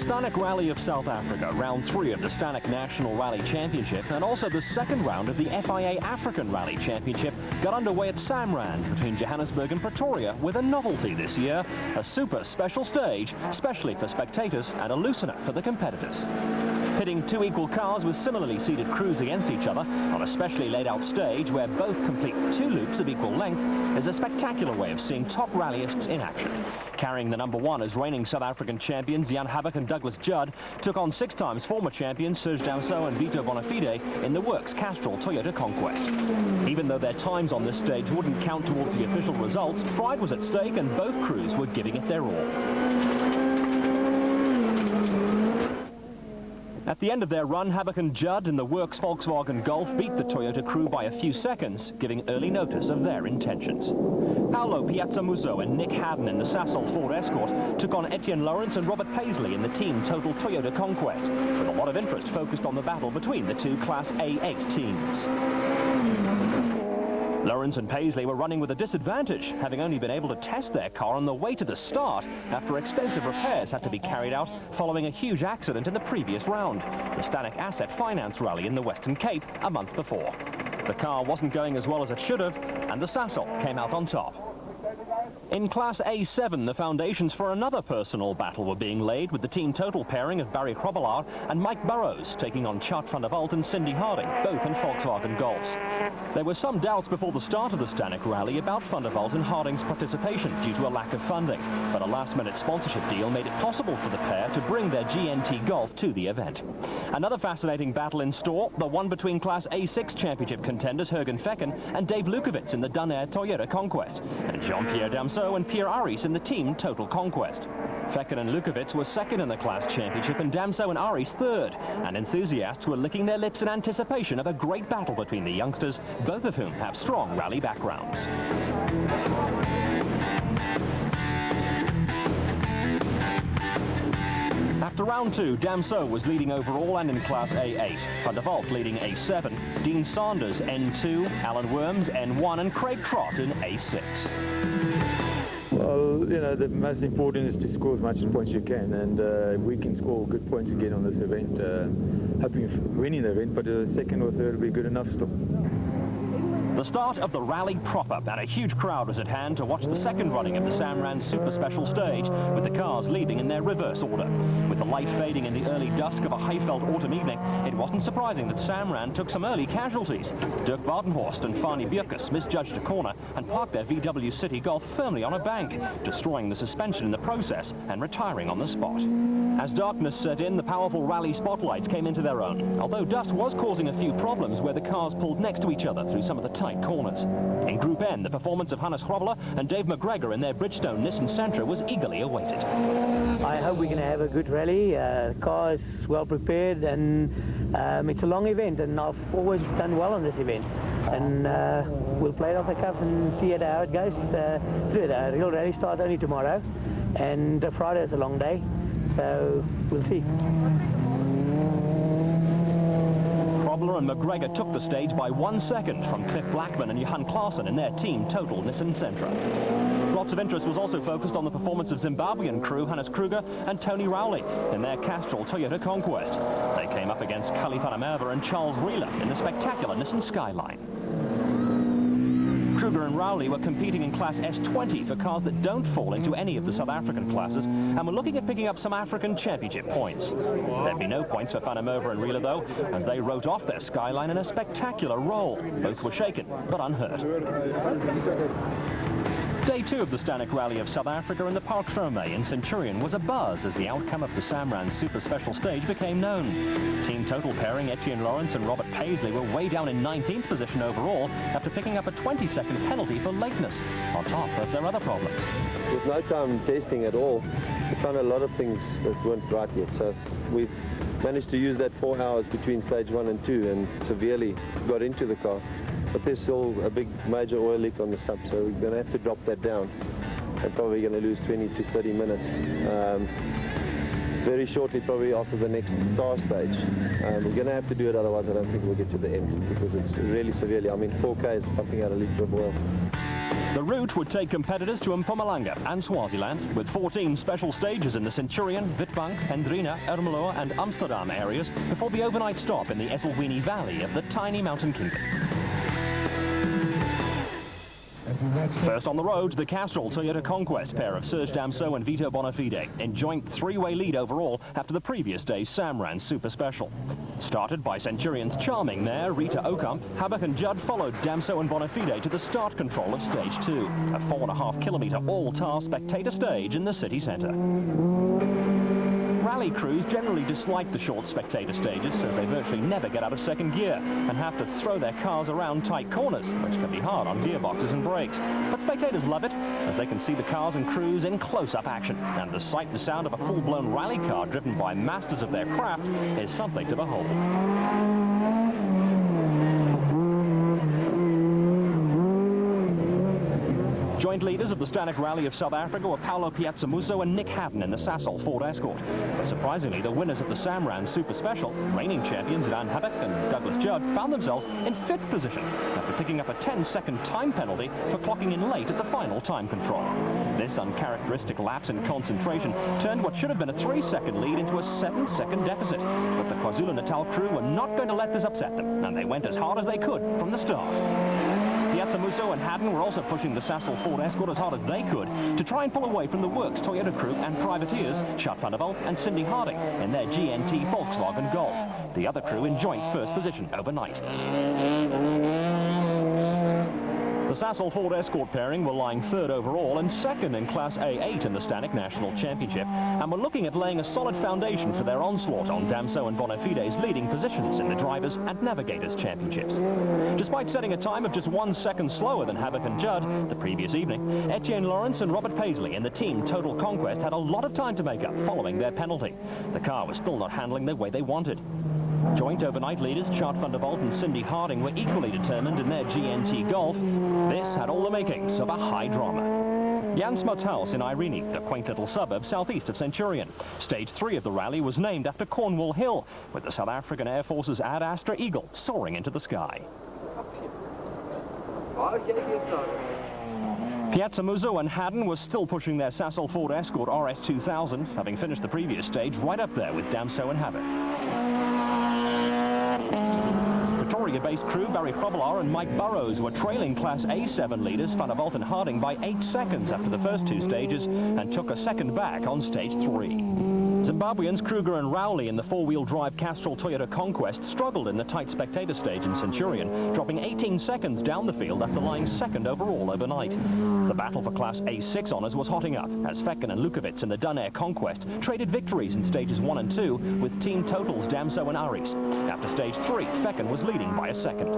Stanek Rally of South Africa, round 3 of the Stanek National Rally Championship, and also the second round of the FIA African Rally Championship, got underway at Samrand between Johannesburg and Pretoria, with a novelty this year, a super special stage, especially for spectators, and a loosener for the competitors. Pitting 2 equal cars with similarly seated crews against each other on a specially laid out stage where both complete 2 loops of equal length is a spectacular way of seeing top rallyists in action. Carrying the number 1 as reigning South African champions Jan Habak and Douglas Judd took on 6 times former champions Serge Damso and Vito Bonafide in the Works Castrol Toyota Conquest. Even though their times on this stage wouldn't count towards the official results, pride was at stake and both crews were giving it their all. At the end of their run, Habak and Judd in the Works Volkswagen Golf beat the Toyota crew by a few seconds, giving early notice of their intentions. Paolo Piazzamuso and Nick Haddon in the Sasol Ford Escort took on Etienne Lawrence and Robert Paisley in the Team Total Toyota Conquest, with a lot of interest focused on the battle between the 2 Class A8 teams. Lawrence and Paisley were running with a disadvantage, having only been able to test their car on the way to the start after extensive repairs had to be carried out following a huge accident in the previous round, the Stanek Asset Finance Rally in the Western Cape a month before. The car wasn't going as well as it should have, and the Sasol came out on top. In Class A7, the foundations for another personal battle were being laid, with the Team Total pairing of Barry Krobelaar and Mike Burrows taking on Chart van der Walt and Cindy Harding, both in Volkswagen Golfs. There were some doubts before the start of the Stanek Rally about van der Walt and Harding's participation due to a lack of funding, but a last-minute sponsorship deal made it possible for the pair to bring their GNT Golf to the event. Another fascinating battle in store, the one between Class A6 championship contenders Jürgen Fecken and Dave Lukowitz in the Dunair Toyota Conquest, and Jean-Pierre Damso and Pierre Aris in the Team Total Conquest. Fecken and Lukowitz were second in the class championship and Damso and Aris third, and enthusiasts were licking their lips in anticipation of a great battle between the youngsters, both of whom have strong rally backgrounds. After round 2, Damso was leading overall and in Class A8, Van der Walt leading A7, Dean Sanders N2, Alan Worms N1 and Craig Trott in A6. Well, you know, the most important is to score as much points you can, and if we can score good points again on this event, hoping for winning the event, but second or third will be good enough still. The start of the rally proper, and a huge crowd was at hand to watch the second running of the Samrand Super Special stage, with the cars leaving in their reverse order. With the light fading in the early dusk of a Highveld autumn evening, it wasn't surprising that Samrand took some early casualties. Dirk Badenhorst and Fani Bjerkes misjudged a corner and parked their VW City Golf firmly on a bank, destroying the suspension in the process and retiring on the spot. As darkness set in, the powerful rally spotlights came into their own, although dust was causing a few problems where the cars pulled next to each other through some of the tight corners. In Group N, the performance of Hannes Grobbelaar and Dave McGregor in their Bridgestone Nissan Sentra was eagerly awaited. I hope we're going to have a good rally. The car is well prepared, and it's a long event, and I've always done well on this event. And we'll play it off the cuff and see how it goes through. The real rally starts only tomorrow, and Friday is a long day, so we'll see. Grobbelaar and McGregor took the stage by 1 second from Cliff Blackman and Johan Claassen in their Team Total Nissan Sentra. Lots of interest was also focused on the performance of Zimbabwean crew Hannes Kruger and Tony Rowley in their Castrol Toyota Conquest. They came up against Kali van der Merwe and Charles Wheeler in the spectacular Nissan Skyline. Kruger and Rowley were competing in Class S20 for cars that don't fall into any of the South African classes, and were looking at picking up some African championship points. There'd be no points for Van der Merwe and Wheeler, though, as they wrote off their Skyline in a spectacular roll. Both were shaken, but unhurt. Day 2 of the Stanek Rally of South Africa in the Parc Fermé in Centurion was abuzz as the outcome of the Samrand Super Special stage became known. Team Total pairing Etienne Lawrence and Robert Paisley were way down in 19th position overall after picking up a 20-second penalty for lateness, on top of their other problems. With no time testing at all, we found a lot of things that weren't right yet, so we've managed to use that 4 hours between stage 1 and 2 and severely got into the car. But there's still a big major oil leak on the sub, so we're going to have to drop that down. And probably going to lose 20 to 30 minutes. Very shortly, probably after the next tar stage. We're going to have to do it, otherwise I don't think we'll get to the end, because it's really severely. I mean, 4K is pumping out a litre of oil. The route would take competitors to Mpumalanga and Swaziland, with 14 special stages in the Centurion, Witbank, Hendrina, Ermelo and Amsterdam areas before the overnight stop in the Esselwini Valley of the tiny mountain kingdom. First on the road, the Castrol Toyota Conquest pair of Serge Damso and Vito Bonafide in joint three-way lead overall after the previous day's Samran Super Special. Started by Centurion's charming mare Rita Okamp, Habak and Judd followed Damso and Bonafide to the start control of stage 2, a 4.5-kilometre all-tar spectator stage in the city centre. Rally crews generally dislike the short spectator stages as they virtually never get out of second gear and have to throw their cars around tight corners, which can be hard on gearboxes and brakes. But spectators love it as they can see the cars and crews in close-up action, and the sight and sound of a full-blown rally car driven by masters of their craft is something to behold. Joint leaders of the Stanek Rally of South Africa were Paulo Piazzamuso and Nick Haddon in the Sasol Ford Escort. But surprisingly, the winners of the Samran Super Special, reigning champions Dan Habak and Douglas Judd, found themselves in 5th position after picking up a 10-second time penalty for clocking in late at the final time control. This uncharacteristic lapse in concentration turned what should have been a 3-second lead into a 7-second deficit. But the KwaZulu-Natal crew were not going to let this upset them, and they went as hard as they could from the start. Piazzamuso and Haddon were also pushing the Sasol Ford Escort as hard as they could to try and pull away from the Works Toyota crew and privateers Chad van der Walt and Cindy Harding in their GNT Volkswagen Golf. The other crew in joint first position overnight. The Sasol Ford Escort pairing were lying 3rd overall and 2nd in Class A8 in the Stanek National Championship, and were looking at laying a solid foundation for their onslaught on Damso and Bonafide's leading positions in the Drivers and Navigators Championships. Despite setting a time of just 1 second slower than Habak and Judd the previous evening, Etienne Lawrence and Robert Paisley in the team Total Conquest had a lot of time to make up following their penalty. The car was still not handling the way they wanted. Joint overnight leaders Chad van der Walt and Cindy Harding were equally determined in their GNT Golf. This had all the makings of a high drama. Jan Smutshuis in Irene, the quaint little suburb southeast of Centurion. Stage 3 of the rally was named after Cornwall Hill, with the South African Air Force's Ad Astra Eagle soaring into the sky. Piazzamuso and Haddon were still pushing their Sasol Ford Escort RS2000, having finished the previous stage right up there with Damso and Habak. Pretoria-based crew Barry Frobbelaar and Mike Burrows were trailing Class A7 leaders Van der Walt and Harding by 8 seconds after the first 2 stages and took a second back on stage 3. Zimbabweans Kruger and Rowley in the 4-wheel drive Castrol Toyota Conquest struggled in the tight spectator stage in Centurion, dropping 18 seconds down the field after lying 2nd overall overnight. The battle for Class A6 honours was hotting up as Fecken and Lukowitz in the Dunair Conquest traded victories in stages 1 and 2 with team totals Damso and Aris. After stage 3, Fecken was leading by a second.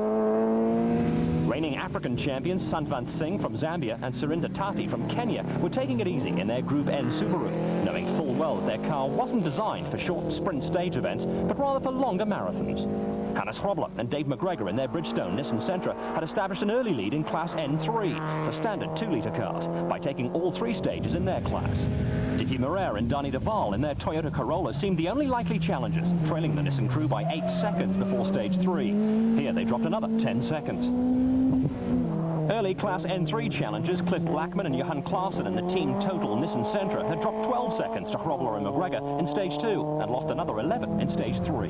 Reigning African champions Santvant Singh from Zambia and Surinder Tati from Kenya were taking it easy in their Group N Subaru, knowing full well that their car wasn't designed for short sprint stage events, but rather for longer marathons. Hannes Hrobler and Dave McGregor in their Bridgestone Nissan Sentra had established an early lead in Class N3 for standard 2-litre cars by taking all 3 stages in their class. Dicky Moreira and Danny Duval in their Toyota Corolla seemed the only likely challengers, trailing the Nissan crew by 8 seconds before stage 3. Here they dropped another 10 seconds. Early Class N3 challengers Cliff Blackman and Johan Klaassen in the Team Total Nissan Sentra had dropped 12 seconds to Hrobler and McGregor in stage 2 and lost another 11 in stage 3.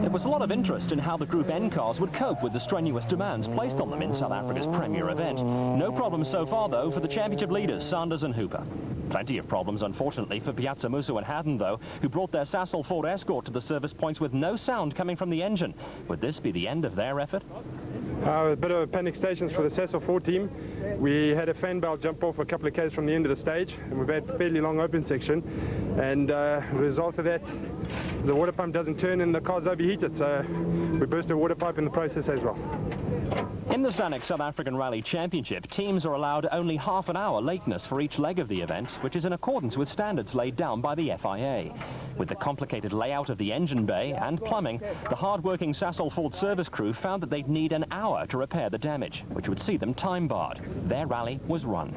There was a lot of interest in how the Group N cars would cope with the strenuous demands placed on them in South Africa's premier event. No problems so far, though, for the championship leaders Sanders and Hooper. Plenty of problems, unfortunately, for Piazzamuso and Haddon, though, who brought their Sasol Ford Escort to the service points with no sound coming from the engine. Would this be the end of their effort? A bit of panic stations for the Sasol Ford team. We had a fan belt jump off a couple of k's from the end of the stage, and we've had a fairly long open section, and the result of that, the water pump doesn't turn and the car's overheated, so we burst a water pipe in the process as well. In the Stanek South African Rally Championship, teams are allowed only half an hour lateness for each leg of the event, which is in accordance with standards laid down by the FIA. With the complicated layout of the engine bay and plumbing, the hard-working Sasol Ford service crew found that they'd need an hour to repair the damage, which would see them time-barred. Their rally was run.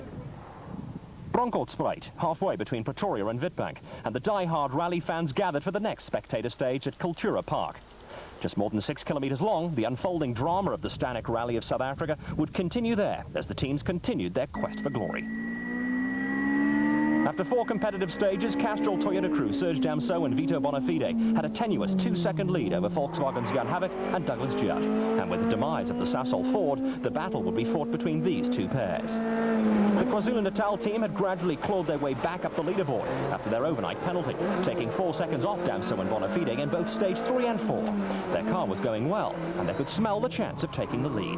Bronkhorstspruit, halfway between Pretoria and Witbank, and the die-hard rally fans gathered for the next spectator stage at Kultura Park. Just more than 6 kilometres long, the unfolding drama of the Stanek Rally of South Africa would continue there as the teams continued their quest for glory. After 4 competitive stages, Castrol Toyota crew Serge Damso and Vito Bonafide had a tenuous 2-second lead over Volkswagen's Jan Havik and Douglas Judd. And with the demise of the Sasol Ford, the battle would be fought between these two pairs. The KwaZulu-Natal team had gradually clawed their way back up the leaderboard after their overnight penalty, taking 4 seconds off Damso and Bonafide in both stage 3 and 4. Their car was going well, and they could smell the chance of taking the lead.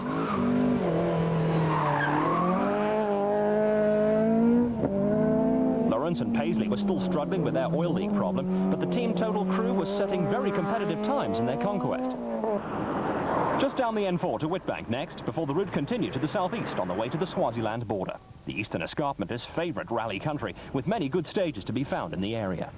Lawrence and Paisley were still struggling with their oil leak problem, but the team total crew was setting very competitive times in their conquest. Just down the N4 to Witbank next, before the route continued to the southeast on the way to the Swaziland border. The Eastern Escarpment is favourite rally country, with many good stages to be found in the area.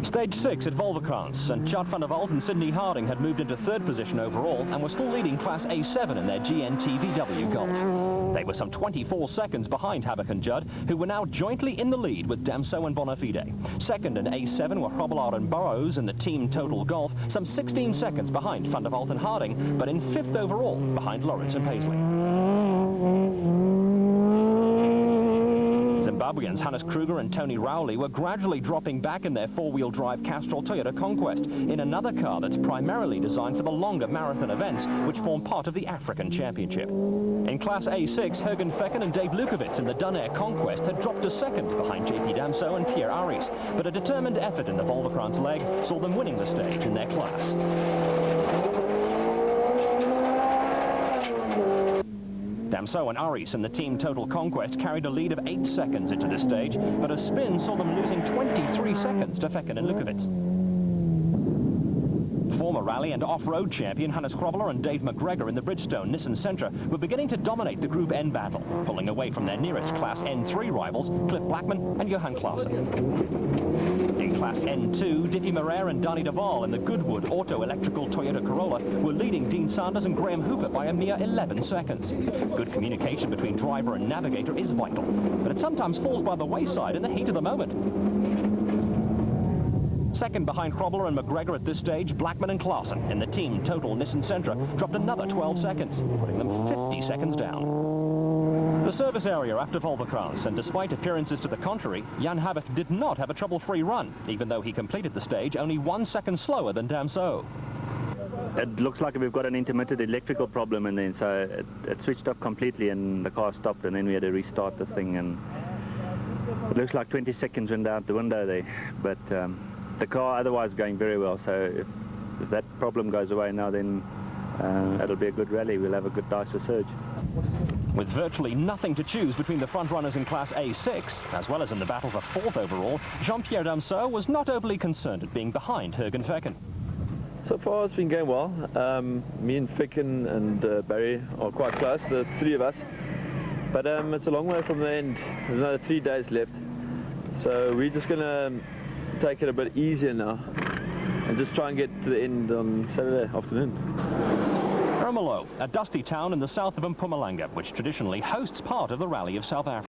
Stage 6 at Volvokrans, and Chad van der Walt and Sidney Harding had moved into 3rd position overall and were still leading Class A7 in their GNT VW Golf. They were some 24 seconds behind Havik and Judd, who were now jointly in the lead with Damso and Bonafide. Second in A7 were Grobbelaar and Burrows in the team total Golf, some 16 seconds behind van der Walt and Harding, but in 5th overall behind Lawrence and Paisley. Zimbabweans Hannes Kruger and Tony Rowley were gradually dropping back in their 4-wheel drive Castrol Toyota Conquest in another car that's primarily designed for the longer marathon events which form part of the African Championship. In Class A6, Jürgen Fecken and Dave Lukowitz in the Dunair Conquest had dropped to 2nd behind JP Damso and Pierre Aris, but a determined effort in the Volvokrans leg saw them winning the stage in their class. Damso and Aris in the team total Conquest carried a lead of 8 seconds into this stage, but a spin saw them losing 23 seconds to Fecken and Lukowitz. Former rally and off-road champion Hannes Grobbelaar and Dave McGregor in the Bridgestone Nissan Sentra were beginning to dominate the Group N battle, pulling away from their nearest Class N3 rivals, Cliff Blackman and Johan Klaassen. In Class N2, Diffie Moreira and Danny Duval in the Goodwood Auto Electrical Toyota Corolla were leading Dean Sanders and Graham Hooper by a mere 11 seconds. Good communication between driver and navigator is vital, but it sometimes falls by the wayside in the heat of the moment. Second behind Grobbelaar and McGregor at this stage, Blackman and Klaassen in the team total Nissan Sentra dropped another 12 seconds, putting them 50 seconds down. The service area after Volvokrans, and despite appearances to the contrary, Jan Havik did not have a trouble-free run, even though he completed the stage only 1 second slower than Damso. It looks like we've got an intermittent electrical problem, and then so it switched off completely and the car stopped, and then we had to restart the thing, and it looks like 20 seconds went out the window there, but the car otherwise going very well, so if that problem goes away now, then it'll be a good rally. We'll have a good dice for Serge. With virtually nothing to choose between the front runners in Class A6, as well as in the battle for 4th overall, Jean-Pierre Damso was not overly concerned at being behind Jürgen Fecken. So far it's been going well. Me and Fecken and Barry are quite close, the 3 of us. But it's a long way from the end. There's another 3 days left. So we're just going to take it a bit easier now and just try and get to the end on Saturday afternoon. Ermelo, a dusty town in the south of Mpumalanga, which traditionally hosts part of the Rally of South Africa.